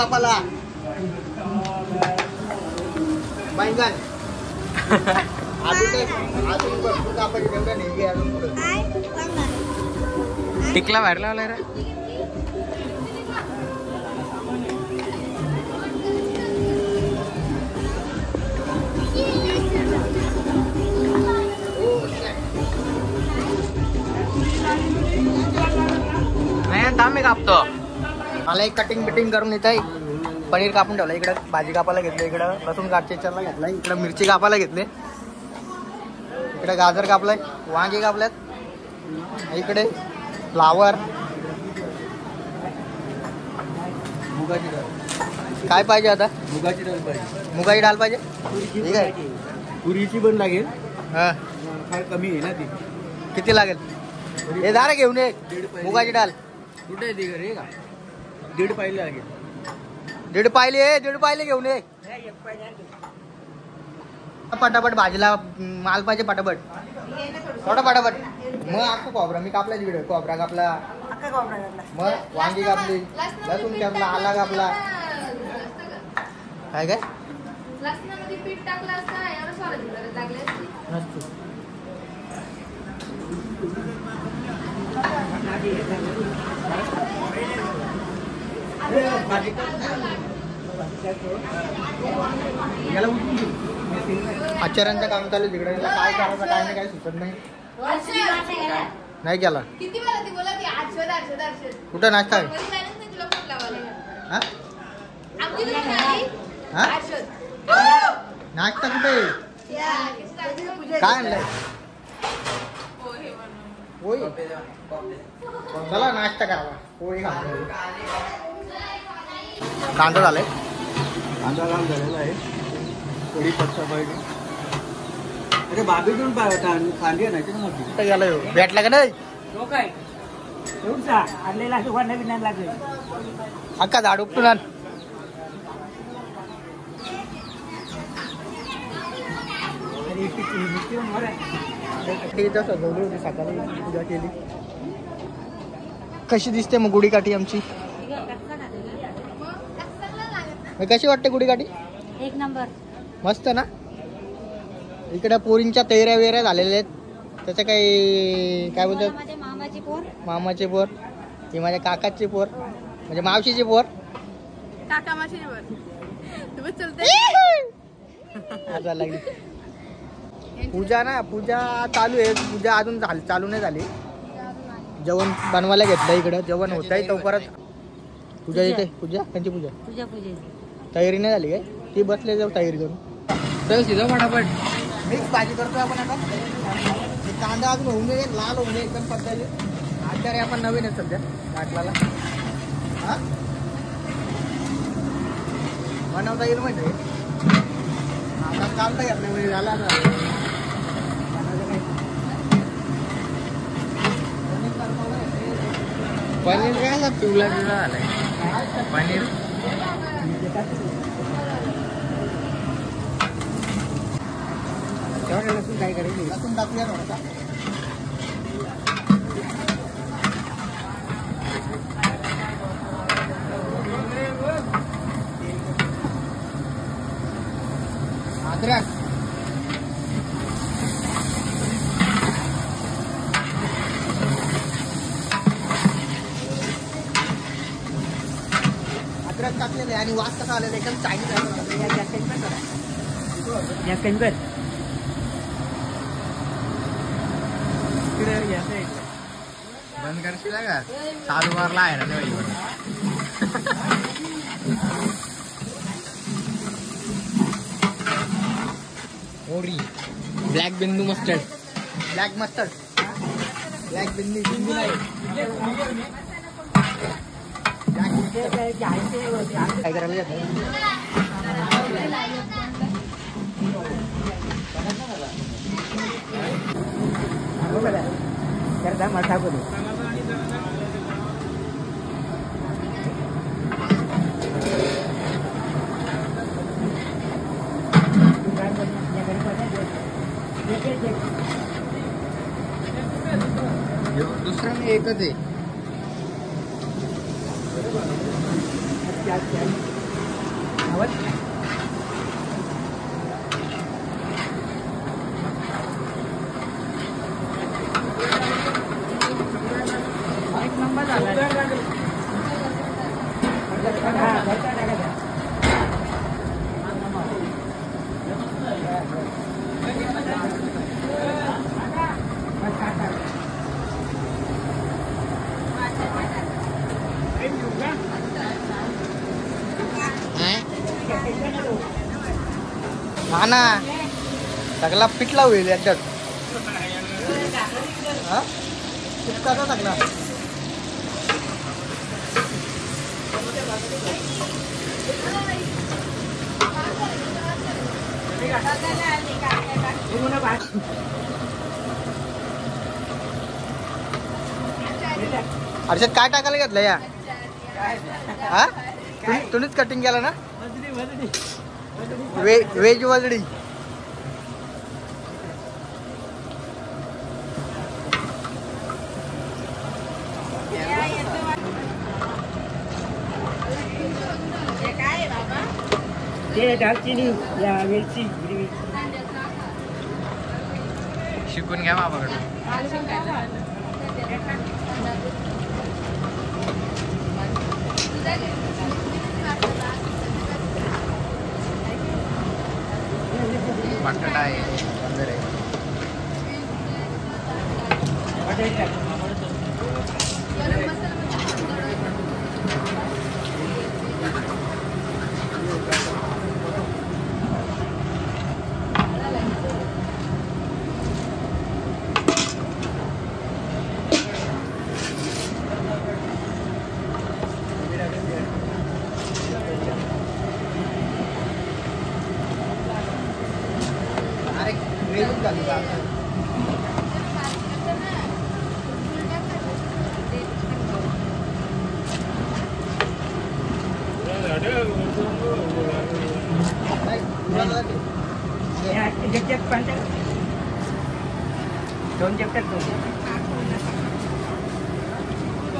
कापाला बैंगन अजून भरपूर कापायचे तेवढं नाही अजून पुढे टिकला बाहेर लावलाय रे. नाही आम्ही कापतो. मला एक कटिंग बिटिंग करून येत आहे. पनीर कापून ठेवलं इकडं, भाजी कापायला घेतलं इकडं, लसूण काटचेला घेतला इकडं, मिरची कापायला घेतले इकडे, गाजर कापलाय, वांगे कापल्यात इकडे, फ्लावर, मुगाची डाळ. काय पाहिजे आता? मुगाची डाळ पाहिजे. मुगाची डाळ पाहिजे. ठीक आहे. तुरीची पण लागेल. हा फार कमी आहे ना ती. किती लागेल? हे दारे घेऊन ये. मुगाची डाळ कुठे आहे ती घरी का? 1.5 पाहिले लागेल. 1.5 पाहिले, 1.5 पाहिले घेऊन ये. पटापट भाजीला माल पाहिजे पटापट. थोडा पटापट. मग अख्खा खोबरा मी कापला तिकडे, खोबरा कापला, मग वांगी कापली, लसूण कापला, आला कापला. काय काय पीठ टाकलं असतं. आचार्यांचं काम चालू तिकडे. काय करायचं काय नाही, काय सुचत नाही. नाही केला. कुठं नाश्ता आहे? नाश्ता कुठे? काय आणलंय? होय चला नाश्ता करावा. पोळी कांदा झालाय. कांदा लाल झालेला आहे. कढी पत्ता पाहिजे. अरे बाबी घेऊन कांदी आणायची ना मोठी. कुठं गेला भेटला का नाही? अक्का झाड उपटून आण. सजवली होती सकाळी, पूजा केली. कशी दिसते मग गुढीकाठी आमची? कशी वाटते गुढीकाठी? एक नंबर. मस्त ना. इकडे पोरींच्या तैऱ्या वेऱ्या झालेल्या आहेत. त्याचं काही काय बोलतात? मामाची पोर. मामाची पोर. ही माझ्या काकाची पोर, म्हणजे मावशीची पोर. काका मावशीची पोर. लागली पूजा ना. पूजा चालू आहे. पूजा अजून चालू नाही झाली. जेवण बनवायला घेतलं इकडं. जेवण होत आहे तोपर्यंत पूजा येते. पूजा त्यांची पूजा तयारी नाही झाली काय? ती बसले जाऊ तयारी करून. चल शिजव फटाफट. मिक्स भाजी करतोय आपण आता. कांदा अजून होऊन दे, लाल होऊन दे एकदम पद्धती. आचार्य आपण नवीन आहे सध्या नाटलाला. हा बनवता येईल म्हणजे आता चालतं घेतलं म्हणजे झाला ना. पनीर काय पिवला पिवला झालाय पनीर. लसूण काय करायचं? लसूण टाकूया थोडासा. अद्रक, अद्रक टाकलेले आणि वास कसा आलेला एकदम चायनीज आहे. बंद करशील का? चालू मारला आहे ना तेव्हा. ओरी ब्लॅक बिंदू मस्टर्ड. Black mustard. ब्लॅक बिंदी बिंदी नाही. काय करायला जातं? मठा करू. दुसरा एकच आहे. एक नंबर झाला. हा ना सगळा पिठला होईल याच्यात. हा पिठचा सगळा. हर्षद काय टाकायला घेतलं या? हा तुम्हीच कटिंग केलं ना? वेज वजडी. शिकून घ्या बाबाकडून. बटाटा आहे, वगैरे.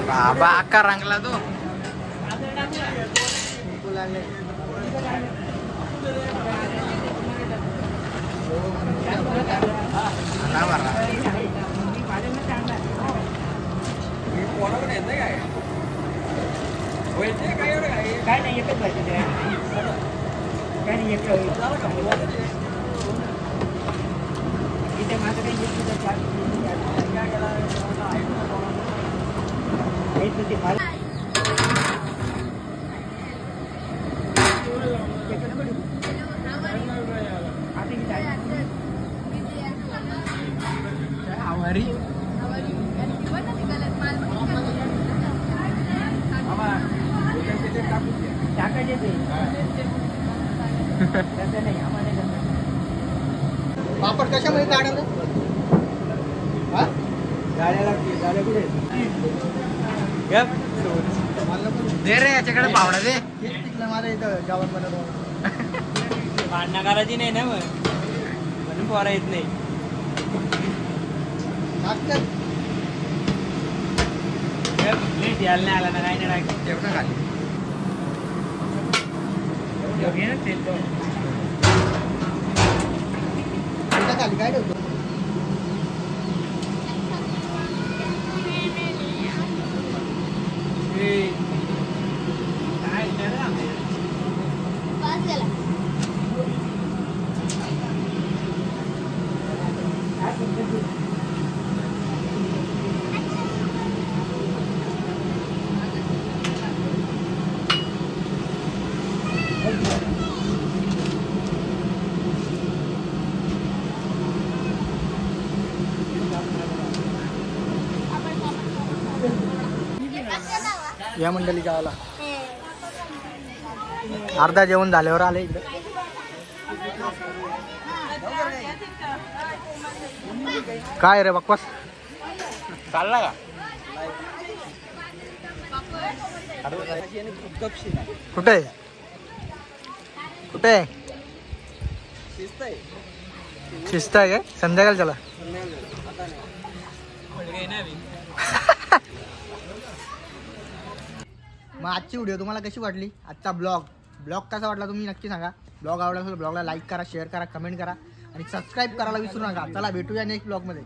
बाबा अक्का रंगला तो. काय नाही एकच पाहिजे काय नाही एक इथे माझं काही आवारी टाकायचे ते नाही आम्हाला पापड कशामध्ये काढायला? हा गाड्याला गाड्या कुठे दे रे याच्याकडे पावडा दे. तेच पिकलं माझं इथं जेवण बनवलं. भांडणं करायची नाही ना मग म्हणून पोरा येत नाही. यायला नाही आला ना काही नाही तेवढं खाली. खाली काय ठेवतो? या मंडळी गावाला अर्धा जेवण झाल्यावर आले इकडे. काय रे बकवास चालला का? कुठे कुठे शिस्त आहे काय? संध्याकाळ चला. मग आजची व्हिडिओ तुम्हाला कशी वाटली? आजचा ब्लॉग ब्लॉग कसा वाटला तुम्ही नक्की सांगा. ब्लॉग आवडला असेल ब्लॉगला लाईक करा, शेअर करा, कमेंट करा आणि सबस्क्राईब करायला विसरू नका. चला भेटूया नेक्स्ट ब्लॉगमध्ये.